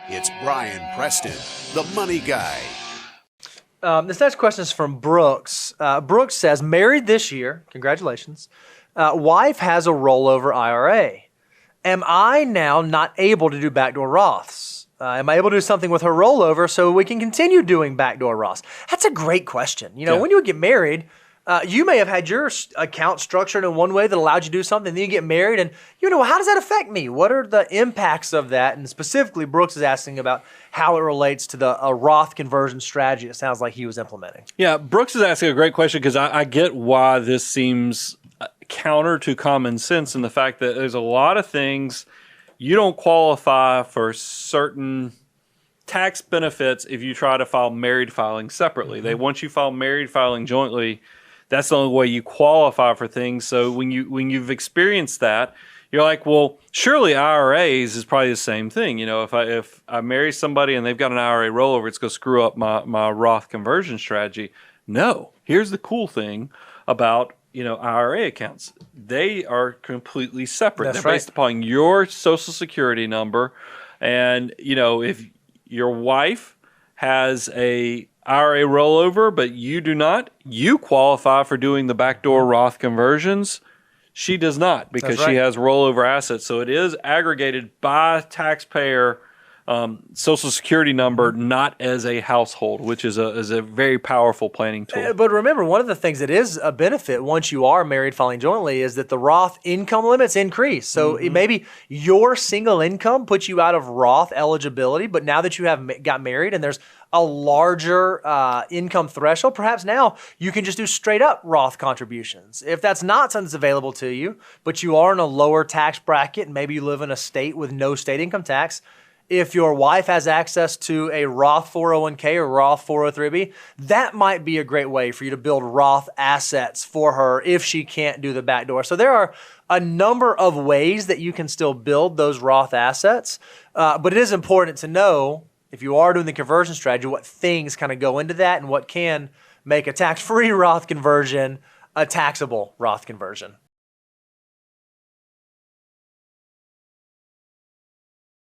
It's Brian Preston, the money guy. This next question is from Brooks. Brooks says, married this year, congratulations. Wife has a rollover IRA. Am I now not able to do backdoor Roths? Am I able to do something with her rollover so we can continue doing backdoor Roths? That's a great question. When you get married, you may have had your account structured in one way that allowed you to do something, then you get married, and how does that affect me? What are the impacts of that? And specifically, Brooks is asking about how it relates to a Roth conversion strategy it sounds like he was implementing. Yeah, Brooks is asking a great question because I get why this seems counter to common sense in the fact that there's a lot of things you don't qualify for certain tax benefits if you try to file married filing separately. They want you file married filing jointly. That's the only way you qualify for things. So when you've experienced that, you're like, well, surely IRAs is probably the same thing. If I marry somebody and they've got an IRA rollover, it's going to screw up my Roth conversion strategy. No. Here's the cool thing about IRA accounts. They are completely separate. That's They're based upon your Social Security number, and if your wife has a IRA rollover, but you do not, you qualify for doing the backdoor Roth conversions. She does not because she has rollover assets. So it is aggregated by taxpayer Social Security number, not as a household, which is a very powerful planning tool. But remember, one of the things that is a benefit once you are married filing jointly is that the Roth income limits increase. So maybe your single income puts you out of Roth eligibility, but now that you have got married and there's a larger income threshold, perhaps now you can just do straight up Roth contributions. If that's not something that's available to you, but you are in a lower tax bracket and maybe you live in a state with no state income tax, if your wife has access to a Roth 401k or Roth 403b, that might be a great way for you to build Roth assets for her if she can't do the backdoor. So there are a number of ways that you can still build those Roth assets, but it is important to know if you are doing the conversion strategy, what things kind of go into that and what can make a tax-free Roth conversion a taxable Roth conversion.